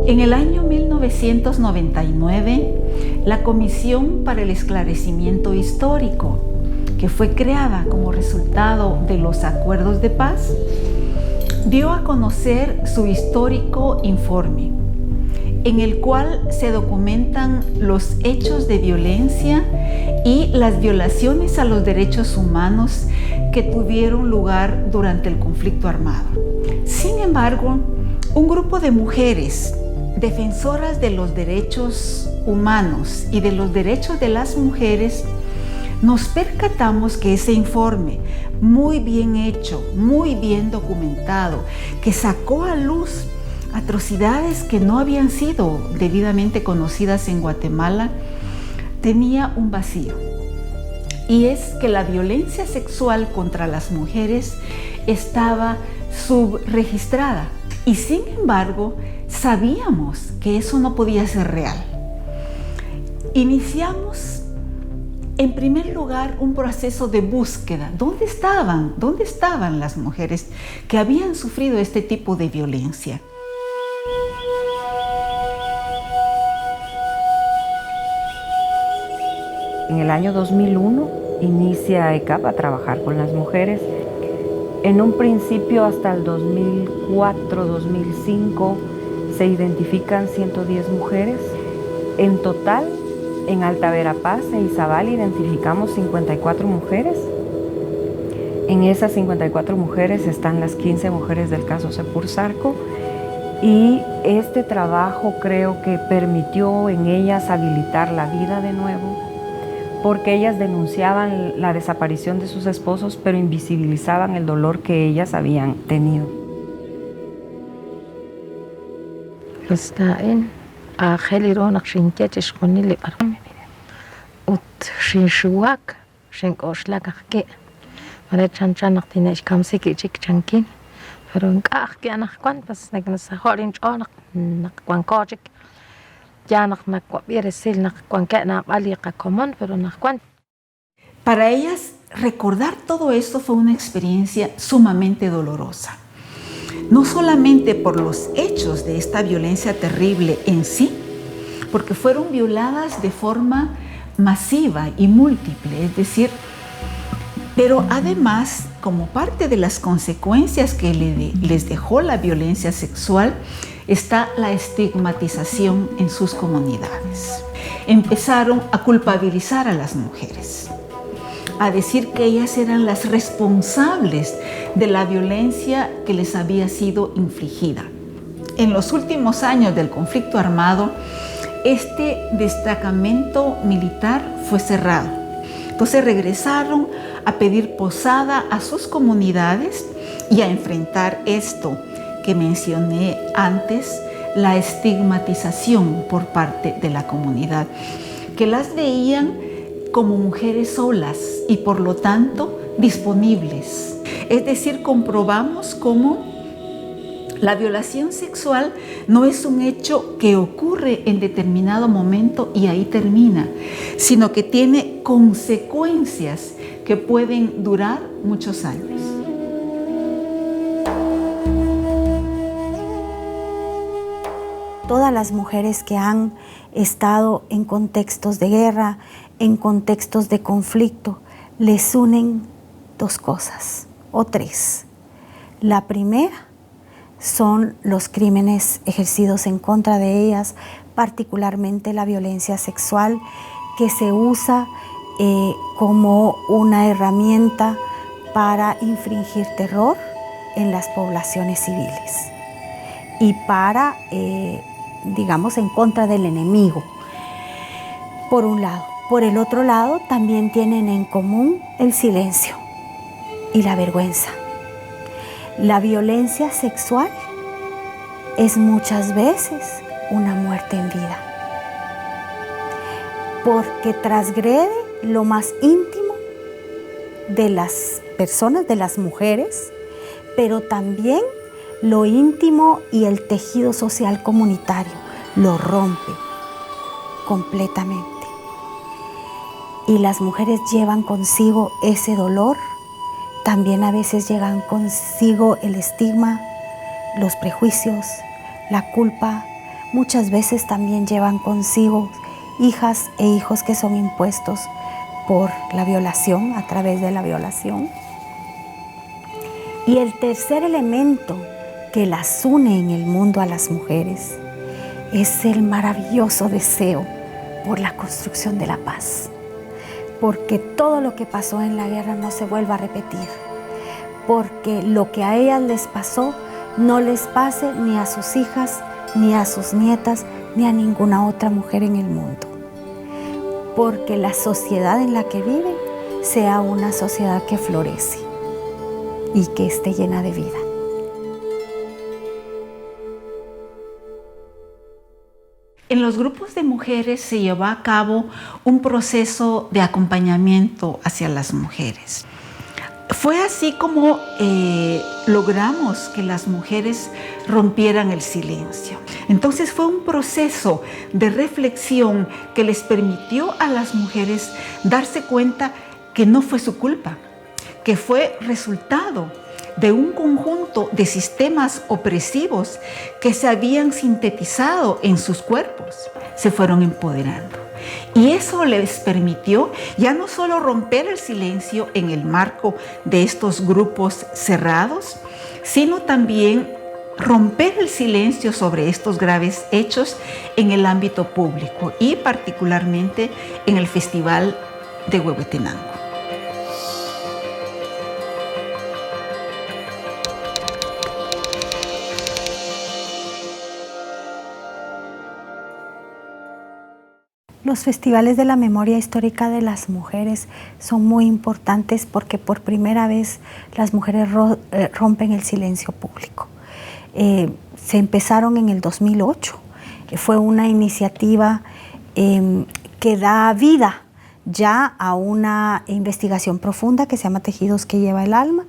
En el año 1999, la Comisión para el Esclarecimiento Histórico, que fue creada como resultado de los acuerdos de paz, dio a conocer su histórico informe, en el cual se documentan los hechos de violencia y las violaciones a los derechos humanos que tuvieron lugar durante el conflicto armado. Sin embargo, un grupo de mujeres defensoras de los derechos humanos y de los derechos de las mujeres, nos percatamos que ese informe, muy bien hecho, muy bien documentado, que sacó a luz atrocidades que no habían sido debidamente conocidas en Guatemala, tenía un vacío. Y es que la violencia sexual contra las mujeres estaba subregistrada. Y sin embargo, sabíamos que eso no podía ser real. Iniciamos, en primer lugar, un proceso de búsqueda. ¿Dónde estaban? ¿Dónde estaban las mujeres que habían sufrido este tipo de violencia? En el año 2001 inicia ECAP a trabajar con las mujeres. En un principio, hasta el 2004-2005, se identifican 110 mujeres. En total, en Alta Verapaz e Izabal identificamos 54 mujeres. En esas 54 mujeres están las 15 mujeres del caso Sepursarco, y este trabajo creo que permitió en ellas habilitar la vida de nuevo, porque ellas denunciaban la desaparición de sus esposos, pero invisibilizaban el dolor que ellas habían tenido. Para ellas, recordar todo esto fue una experiencia sumamente dolorosa. No solamente por los hechos de esta violencia terrible en sí, porque fueron violadas de forma masiva y múltiple, es decir, pero además, como parte de las consecuencias que les dejó la violencia sexual, está la estigmatización en sus comunidades. Empezaron a culpabilizar a las mujeres, a decir que ellas eran las responsables de la violencia que les había sido infligida. En los últimos años del conflicto armado, este destacamento militar fue cerrado. Entonces regresaron a pedir posada a sus comunidades y a enfrentar esto que mencioné antes, la estigmatización por parte de la comunidad, que las veían como mujeres solas y por lo tanto disponibles. Es decir, comprobamos cómo la violación sexual no es un hecho que ocurre en determinado momento y ahí termina, sino que tiene consecuencias que pueden durar muchos años. Todas las mujeres que han estado en contextos de guerra, en contextos de conflicto, les unen dos cosas o tres. La primera son los crímenes ejercidos en contra de ellas, particularmente la violencia sexual, que se usa como una herramienta para infligir terror en las poblaciones civiles y para, digamos, en contra del enemigo, por un lado. Por el otro lado, también tienen en común el silencio y la vergüenza. La violencia sexual es muchas veces una muerte en vida, porque transgrede lo más íntimo de las personas, de las mujeres, pero también lo íntimo y el tejido social comunitario, lo rompe completamente. Y las mujeres llevan consigo ese dolor, también a veces llegan consigo el estigma, los prejuicios, la culpa, muchas veces también llevan consigo hijas e hijos que son impuestos por la violación, a través de la violación. Y el tercer elemento que las une en el mundo a las mujeres es el maravilloso deseo por la construcción de la paz. Porque todo lo que pasó en la guerra no se vuelva a repetir. Porque lo que a ellas les pasó no les pase ni a sus hijas, ni a sus nietas, ni a ninguna otra mujer en el mundo. Porque la sociedad en la que viven sea una sociedad que florece y que esté llena de vida. En los grupos de mujeres se llevó a cabo un proceso de acompañamiento hacia las mujeres. Fue así como logramos que las mujeres rompieran el silencio. Entonces fue un proceso de reflexión que les permitió a las mujeres darse cuenta que no fue su culpa, que fue resultado de un conjunto de sistemas opresivos que se habían sintetizado en sus cuerpos. Se fueron empoderando. Y eso les permitió ya no solo romper el silencio en el marco de estos grupos cerrados, sino también romper el silencio sobre estos graves hechos en el ámbito público y particularmente en el Festival de Huehuetenango. Los festivales de la memoria histórica de las mujeres son muy importantes porque por primera vez las mujeres rompen el silencio público. Se empezaron en el 2008. Fue una iniciativa que da vida ya a una investigación profunda que se llama Tejidos que lleva el alma.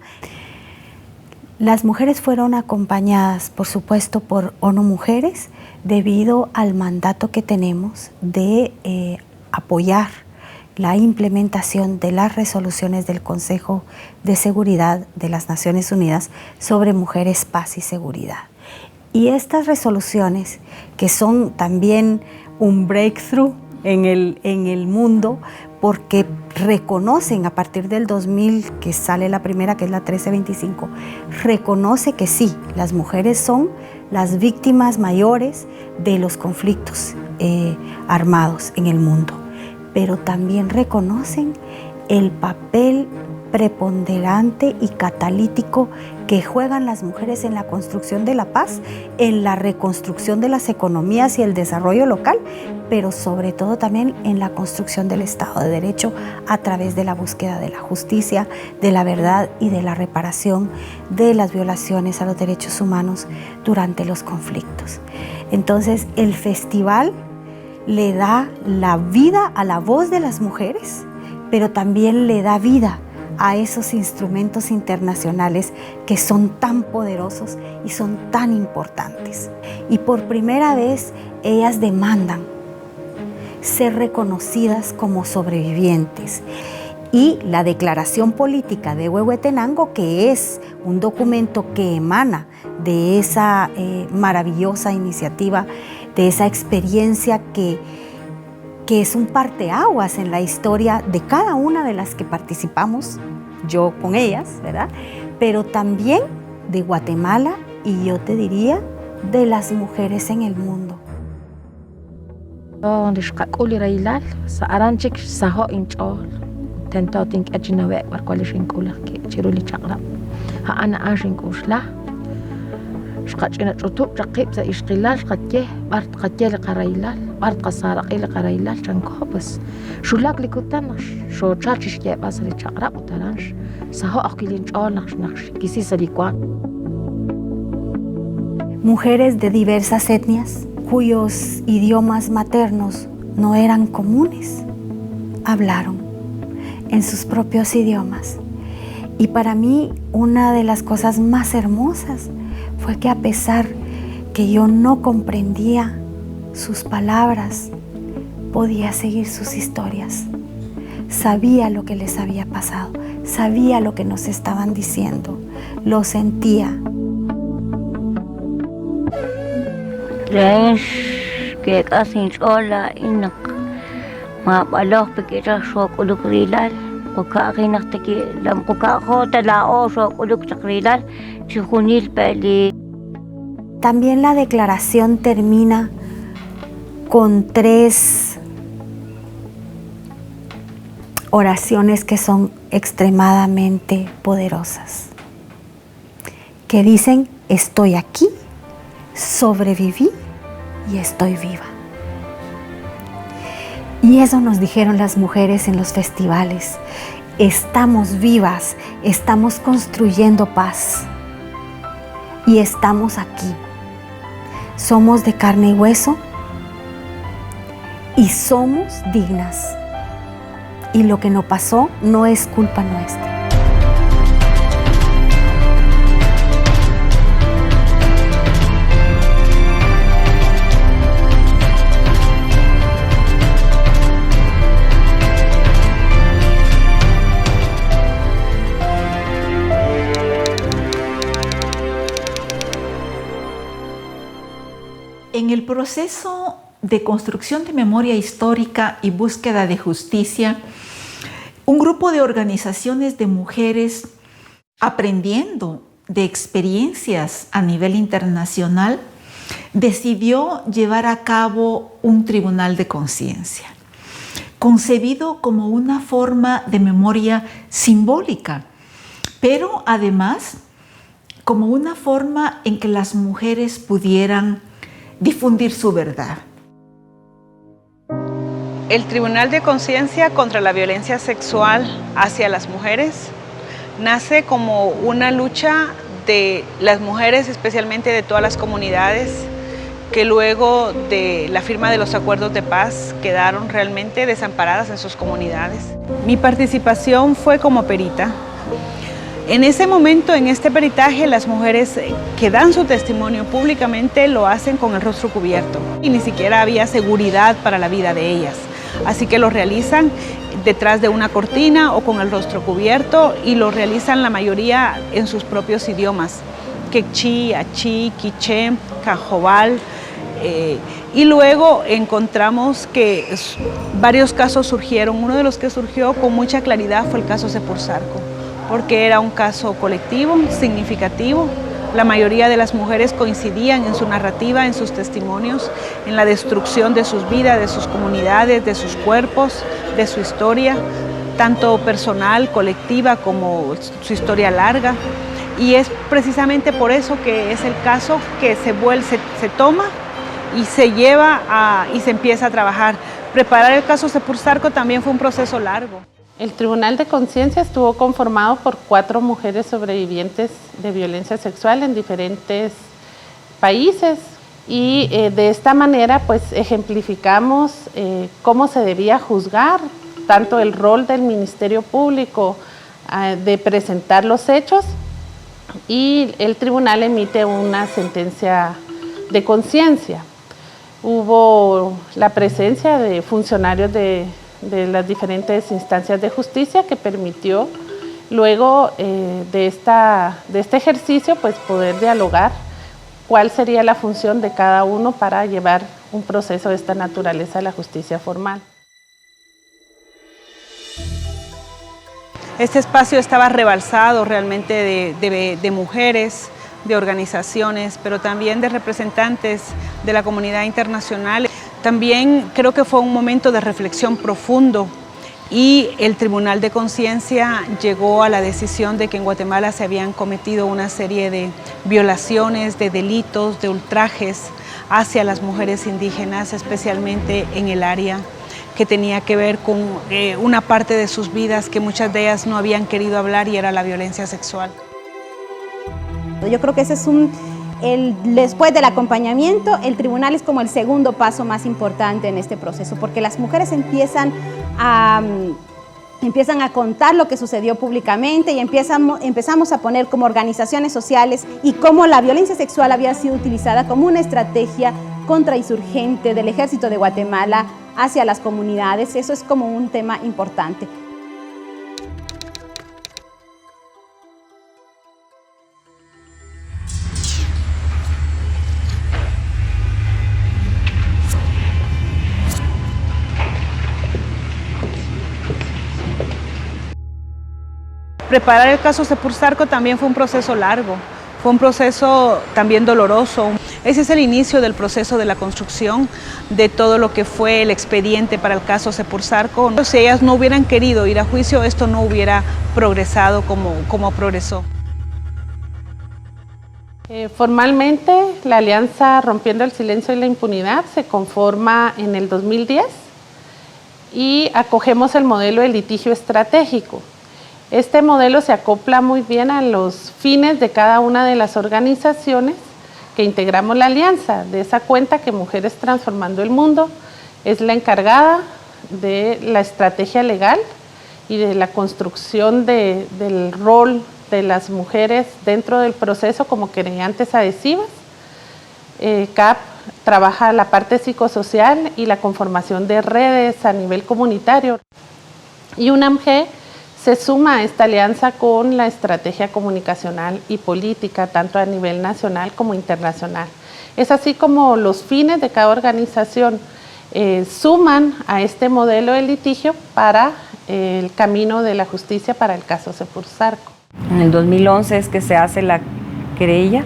Las mujeres fueron acompañadas, por supuesto, por ONU Mujeres, debido al mandato que tenemos de apoyar la implementación de las resoluciones del Consejo de Seguridad de las Naciones Unidas sobre mujeres, paz y seguridad. Y estas resoluciones, que son también un breakthrough en el mundo, porque reconocen a partir del 2000, que sale la primera, que es la 1325, reconoce que sí, las mujeres son las víctimas mayores de los conflictos armados en el mundo, pero también reconocen el papel preponderante y catalítico que juegan las mujeres en la construcción de la paz, en la reconstrucción de las economías y el desarrollo local, pero sobre todo también en la construcción del Estado de Derecho a través de la búsqueda de la justicia, de la verdad y de la reparación de las violaciones a los derechos humanos durante los conflictos. Entonces, el festival le da la vida a la voz de las mujeres, pero también le da vida a esos instrumentos internacionales que son tan poderosos y son tan importantes. Y por primera vez ellas demandan ser reconocidas como sobrevivientes. Y la Declaración Política de Huehuetenango, que es un documento que emana de esa maravillosa iniciativa, de esa experiencia que es un parteaguas en la historia de cada una de las que participamos, yo con ellas, ¿verdad? Pero también de Guatemala y yo te diría de las mujeres en el mundo. شقاچنا چوتو رقيب زي اشقلال قتيه بارت قتيه لقرايلال بارت قصارقي لقرايلال شنكوبس شولاك لكوتانش شو تشارچش كي باسري چقرا بوتانش ساهو اقيلين چولنخ نخش كيسي سليكوان. Mujeres de diversas etnias cuyos idiomas maternos no eran comunes hablaron en sus propios idiomas. Y para mí una de las cosas más hermosas fue que a pesar que yo no comprendía sus palabras, podía seguir sus historias. Sabía lo que les había pasado, sabía lo que nos estaban diciendo, lo sentía. que hacen chola y no ma balos pequeños shock ulukrilal o kaginak te que la mukajota la oso ulukrilal chujunil peli. También la declaración termina con 3 oraciones que son extremadamente poderosas, que dicen: estoy aquí, sobreviví y estoy viva. Y eso nos dijeron las mujeres en los festivales: estamos vivas, estamos construyendo paz y estamos aquí. Somos de carne y hueso y somos dignas. Y lo que nos pasó no es culpa nuestra. En el proceso de construcción de memoria histórica y búsqueda de justicia, un grupo de organizaciones de mujeres, aprendiendo de experiencias a nivel internacional, decidió llevar a cabo un tribunal de conciencia, concebido como una forma de memoria simbólica, pero además como una forma en que las mujeres pudieran difundir su verdad. El Tribunal de Conciencia contra la Violencia Sexual hacia las Mujeres nace como una lucha de las mujeres, especialmente de todas las comunidades, que luego de la firma de los acuerdos de paz quedaron realmente desamparadas en sus comunidades. Mi participación fue como perita. En ese momento, en este peritaje, las mujeres que dan su testimonio públicamente lo hacen con el rostro cubierto y ni siquiera había seguridad para la vida de ellas. Así que lo realizan detrás de una cortina o con el rostro cubierto y lo realizan la mayoría en sus propios idiomas, quechí, achí, quiché, cajobal. Y luego encontramos que varios casos surgieron. Uno de los que surgió con mucha claridad fue el caso Sepursarco, porque era un caso colectivo, significativo. La mayoría de las mujeres coincidían en su narrativa, en sus testimonios, en la destrucción de sus vidas, de sus comunidades, de sus cuerpos, de su historia, tanto personal, colectiva, como su historia larga. Y es precisamente por eso que es el caso que se toma y se lleva y se empieza a trabajar. Preparar el caso Sepursarco también fue un proceso largo. El Tribunal de Conciencia estuvo conformado por 4 mujeres sobrevivientes de violencia sexual en diferentes países y de esta manera pues ejemplificamos cómo se debía juzgar tanto el rol del Ministerio Público de presentar los hechos y el tribunal emite una sentencia de conciencia. Hubo la presencia de funcionarios de las diferentes instancias de justicia que permitió luego de este ejercicio pues poder dialogar cuál sería la función de cada uno para llevar un proceso de esta naturaleza a la justicia formal. Este espacio estaba rebalsado realmente de mujeres, de organizaciones, pero también de representantes de la comunidad internacional. También creo que fue un momento de reflexión profundo y el Tribunal de Conciencia llegó a la decisión de que en Guatemala se habían cometido una serie de violaciones, de delitos, de ultrajes hacia las mujeres indígenas, especialmente en el área que tenía que ver con una parte de sus vidas que muchas de ellas no habían querido hablar y era la violencia sexual. Yo creo que ese es después del acompañamiento, el tribunal es como el segundo paso más importante en este proceso, porque las mujeres empiezan a contar lo que sucedió públicamente y empezamos a poner como organizaciones sociales y cómo la violencia sexual había sido utilizada como una estrategia contrainsurgente del Ejército de Guatemala hacia las comunidades. Eso es como un tema importante. Preparar el caso Sepursarco también fue un proceso largo, fue un proceso también doloroso. Ese es el inicio del proceso de la construcción de todo lo que fue el expediente para el caso Sepursarco. Si ellas no hubieran querido ir a juicio, esto no hubiera progresado como progresó. Formalmente, la Alianza Rompiendo el Silencio y la Impunidad se conforma en el 2010 y acogemos el modelo de litigio estratégico. Este modelo se acopla muy bien a los fines de cada una de las organizaciones que integramos la alianza. De esa cuenta que Mujeres Transformando el Mundo es la encargada de la estrategia legal y de la construcción del rol de las mujeres dentro del proceso como querellantes adhesivas. CAP trabaja la parte psicosocial y la conformación de redes a nivel comunitario. Y UNAMG se suma a esta alianza con la estrategia comunicacional y política, tanto a nivel nacional como internacional. Es así como los fines de cada organización suman a este modelo de litigio para el camino de la justicia para el caso Sepursarco. En el 2011 es que se hace la querella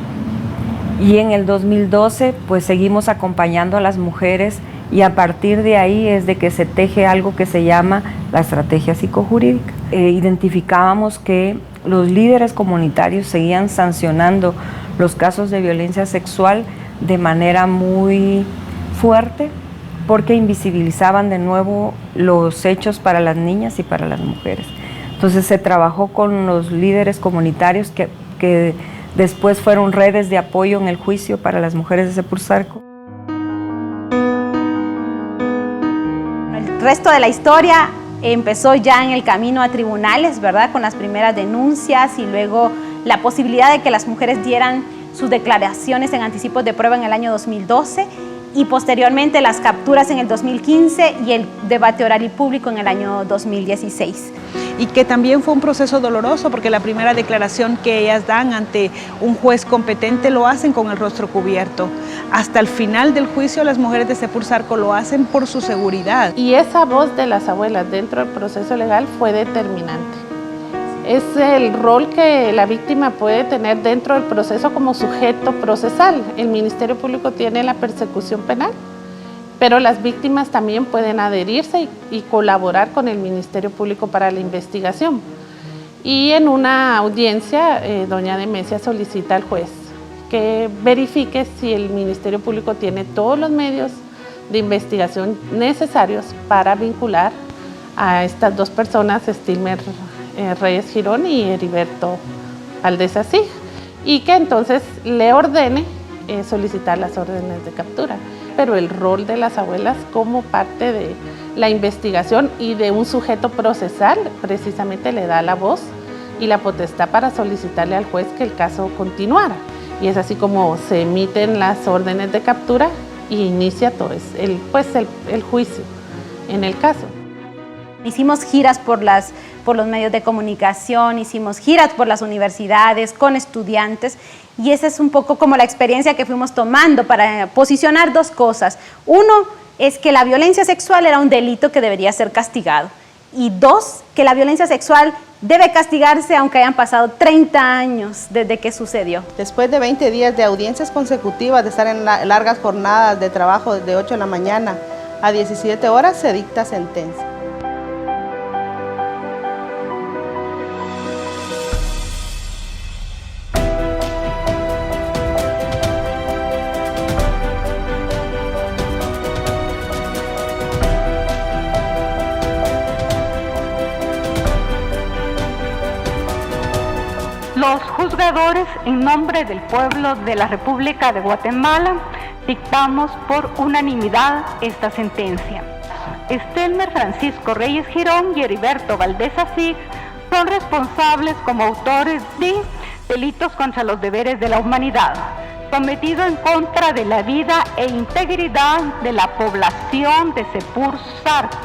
y en el 2012 pues seguimos acompañando a las mujeres y a partir de ahí es de que se teje algo que se llama la estrategia psicojurídica. Identificábamos que los líderes comunitarios seguían sancionando los casos de violencia sexual de manera muy fuerte porque invisibilizaban de nuevo los hechos para las niñas y para las mujeres. Entonces se trabajó con los líderes comunitarios que después fueron redes de apoyo en el juicio para las mujeres de Sepursarco. El resto de la historia empezó ya en el camino a tribunales, ¿verdad? Con las primeras denuncias y luego la posibilidad de que las mujeres dieran sus declaraciones en anticipos de prueba en el año 2012 y posteriormente las capturas en el 2015 y el debate oral y público en el año 2016. Y que también fue un proceso doloroso porque la primera declaración que ellas dan ante un juez competente lo hacen con el rostro cubierto. Hasta el final del juicio las mujeres de Sepursarco lo hacen por su seguridad. Y esa voz de las abuelas dentro del proceso legal fue determinante. Es el rol que la víctima puede tener dentro del proceso como sujeto procesal. El Ministerio Público tiene la persecución penal, pero las víctimas también pueden adherirse y colaborar con el Ministerio Público para la investigación. Y en una audiencia, doña Demesia solicita al juez que verifique si el Ministerio Público tiene todos los medios de investigación necesarios para vincular a estas dos personas, Stilmer Reyes Girón y Heriberto Valdés Asig, y que entonces le ordene solicitar las órdenes de captura. Pero el rol de las abuelas como parte de la investigación y de un sujeto procesal precisamente le da la voz y la potestad para solicitarle al juez que el caso continuara. Y es así como se emiten las órdenes de captura y inicia todo el juicio en el caso. Hicimos giras por los medios de comunicación, hicimos giras por las universidades con estudiantes y esa es un poco como la experiencia que fuimos tomando para posicionar dos cosas. Uno es que la violencia sexual era un delito que debería ser castigado y dos, que la violencia sexual debe castigarse aunque hayan pasado 30 años desde que sucedió. Después de 20 días de audiencias consecutivas, de estar en largas jornadas de trabajo de 8 de la mañana a 17 horas, se dicta sentencia. Los juzgadores, en nombre del pueblo de la República de Guatemala, dictamos por unanimidad esta sentencia. Stilmer Francisco Reyes Girón y Heriberto Valdés Asig son responsables como autores de delitos contra los deberes de la humanidad, cometido en contra de la vida e integridad de la población de Sepursarco.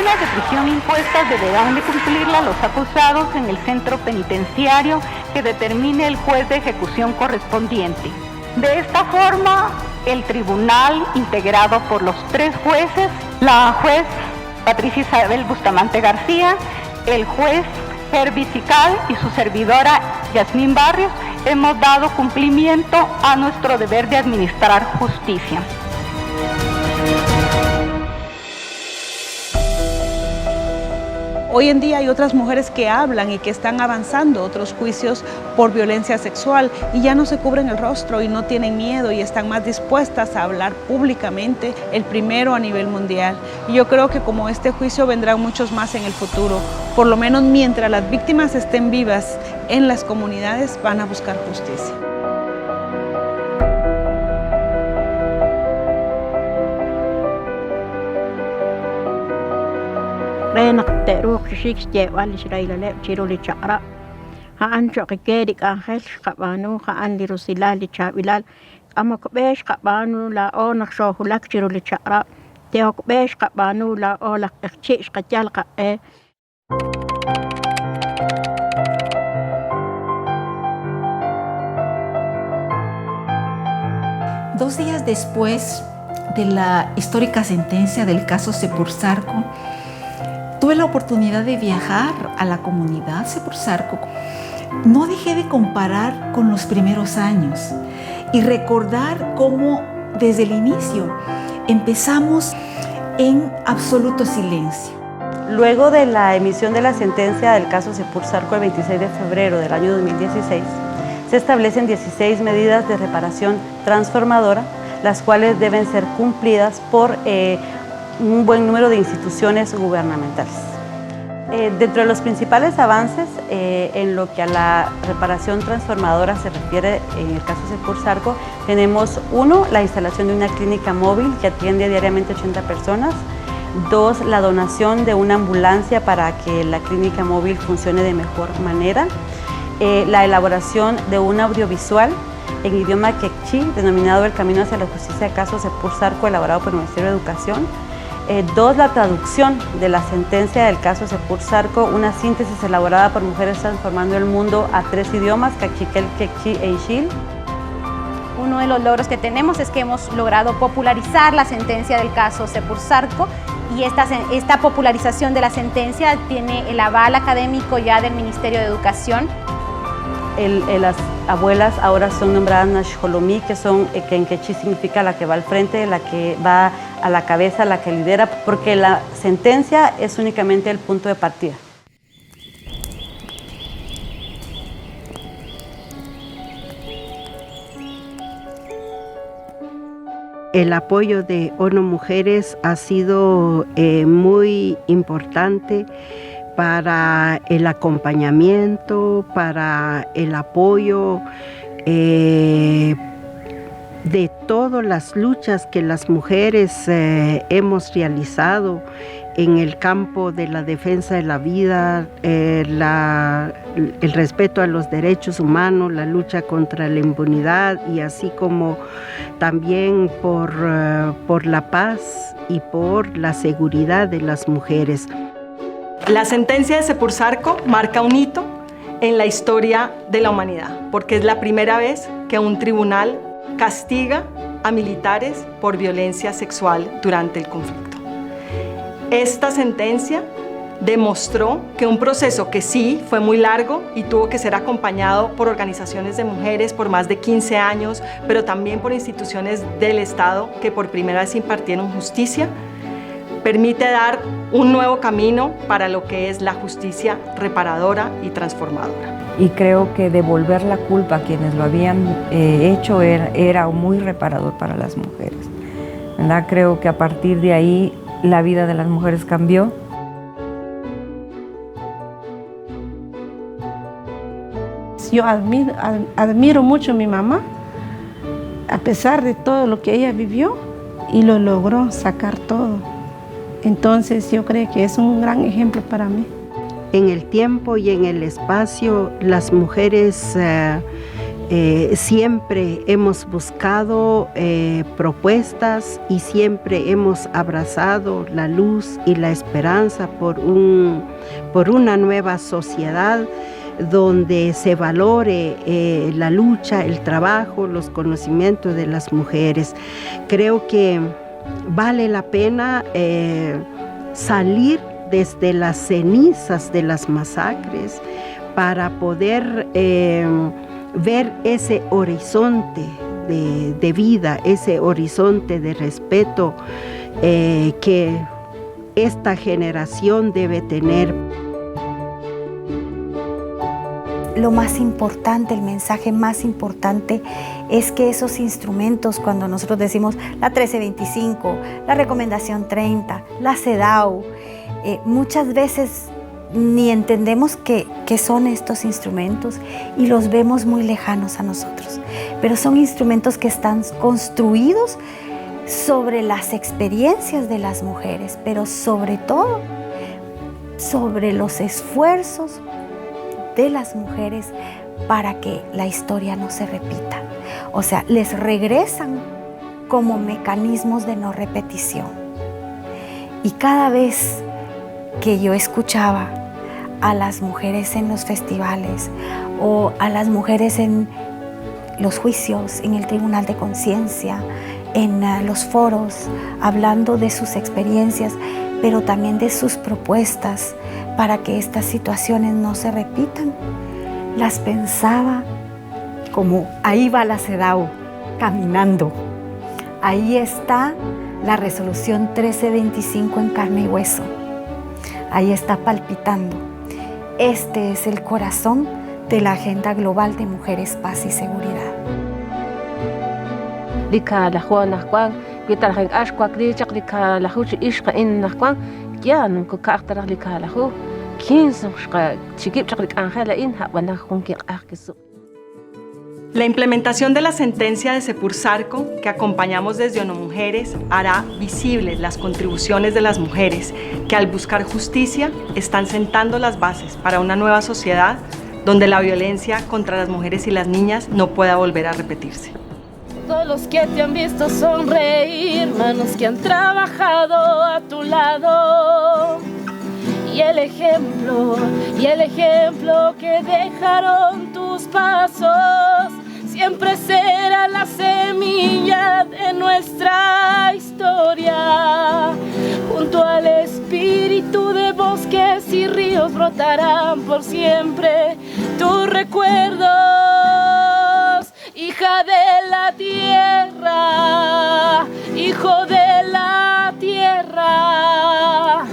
penas de prisión impuestas deberán de cumplirlas los acusados en el centro penitenciario que determine el juez de ejecución correspondiente. De esta forma, el tribunal, integrado por los 3 jueces, la juez Patricia Isabel Bustamante García, el juez Herbie Sical y su servidora Yasmín Barrios, hemos dado cumplimiento a nuestro deber de administrar justicia. Hoy en día hay otras mujeres que hablan y que están avanzando otros juicios por violencia sexual y ya no se cubren el rostro y no tienen miedo y están más dispuestas a hablar públicamente, el primero a nivel mundial. Y yo creo que como este juicio vendrán muchos más en el futuro. Por lo menos mientras las víctimas estén vivas en las comunidades van a buscar justicia. Renak teruk sik jewal Israel le chiro li chara ha ancho kedik angel kabanu ha andi rusila li chabilal ama besh kabanu la onak shohulak chiro li chara teok besh kabanu la olak chish kachal ka e. Dos días después de la histórica sentencia del caso Sepursarco, tuve la oportunidad de viajar a la comunidad Sepursarco. No dejé de comparar con los primeros años y recordar cómo desde el inicio empezamos en absoluto silencio. Luego de la emisión de la sentencia del caso Sepursarco el 26 de febrero del año 2016, se establecen 16 medidas de reparación transformadora, las cuales deben ser cumplidas por un buen número de instituciones gubernamentales. Dentro de los principales avances en lo que a la reparación transformadora se refiere en el caso Sepursarco, tenemos 1, la instalación de una clínica móvil que atiende diariamente 80 personas, 2, la donación de una ambulancia para que la clínica móvil funcione de mejor manera, la elaboración de un audiovisual en idioma quechí denominado El Camino hacia la Justicia caso Sepursarco, elaborado por el Ministerio de Educación. 2, la traducción de la sentencia del caso Sepursarco, una síntesis elaborada por Mujeres Transformando el Mundo a 3 idiomas, cachiquel, quechí e ixil. Uno de los logros que tenemos es que hemos logrado popularizar la sentencia del caso Sepursarco y esta popularización de la sentencia tiene el aval académico ya del Ministerio de Educación. Las abuelas ahora son nombradas Nashholomí, que en quechí significa la que va al frente, la que va a la cabeza, la que lidera, porque la sentencia es únicamente el punto de partida. El apoyo de ONU Mujeres ha sido muy importante para el acompañamiento, para el apoyo de todas las luchas que las mujeres hemos realizado en el campo de la defensa de la vida, el respeto a los derechos humanos, la lucha contra la impunidad y así como también por la paz y por la seguridad de las mujeres. La sentencia de Sepursarco marca un hito en la historia de la humanidad, porque es la primera vez que un tribunal castiga a militares por violencia sexual durante el conflicto. Esta sentencia demostró que un proceso que sí fue muy largo y tuvo que ser acompañado por organizaciones de mujeres por más de 15 años, pero también por instituciones del Estado que por primera vez impartieron justicia, permite dar un nuevo camino para lo que es la justicia reparadora y transformadora. Y creo que devolver la culpa a quienes lo habían hecho era muy reparador para las mujeres, ¿verdad? Creo que a partir de ahí la vida de las mujeres cambió. Yo admiro mucho a mi mamá, a pesar de todo lo que ella vivió, y lo logró sacar todo. Entonces yo creo que es un gran ejemplo para mí. En el tiempo y en el espacio, las mujeres Siempre hemos buscado propuestas y siempre hemos abrazado la luz y la esperanza por una nueva sociedad donde se valore la lucha, el trabajo, los conocimientos de las mujeres. Creo que vale la pena salir desde las cenizas de las masacres para poder ver ese horizonte de vida, ese horizonte de respeto que esta generación debe tener. Lo más importante, el mensaje más importante es que esos instrumentos, cuando nosotros decimos la 1325, la recomendación 30, la CEDAW, muchas veces ni entendemos qué son estos instrumentos y los vemos muy lejanos a nosotros. Pero son instrumentos que están construidos sobre las experiencias de las mujeres, pero sobre todo sobre los esfuerzos de las mujeres para que la historia no se repita. O sea, les regresan como mecanismos de no repetición. Y cada vez que yo escuchaba a las mujeres en los festivales o a las mujeres en los juicios, en el Tribunal de Conciencia, en los foros, hablando de sus experiencias, pero también de sus propuestas para que estas situaciones no se repitan, las pensaba como ahí va la CEDAW caminando. Ahí está la resolución 1325 en carne y hueso. Ahí está palpitando. Este es el corazón de la Agenda Global de Mujeres, Paz y Seguridad. La implementación de la sentencia de Sepursarco, que acompañamos desde ONU Mujeres, hará visibles las contribuciones de las mujeres que al buscar justicia están sentando las bases para una nueva sociedad donde la violencia contra las mujeres y las niñas no pueda volver a repetirse. Todos los que te han visto sonreír, manos que han trabajado a tu lado. Y el ejemplo que dejaron tus pasos siempre será la semilla de nuestra historia. Junto al espíritu de bosques y ríos brotarán por siempre tus recuerdos, hija de la tierra, hijo de la tierra.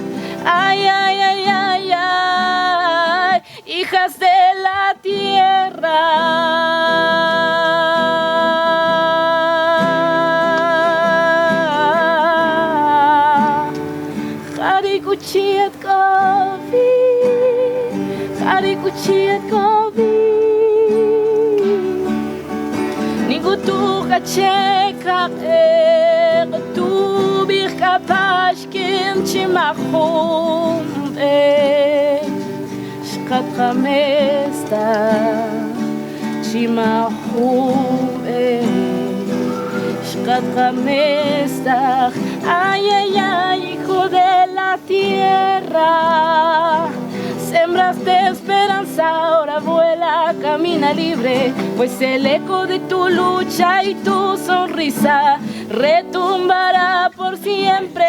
Ay, ay, ay, ay, ay, hijas de la tierra. Harikuchiet kovi, harikuchiet kovi. Nigutu hacheka tu birkapashkin chimachum shkat khamesta chimachum shkat khamesta. Ay, ay, ay, hijo de la tierra, sembraste esperanza, ahora vuela, camina libre, pues el eco de tu lucha y tu sonrisa retumbará por siempre.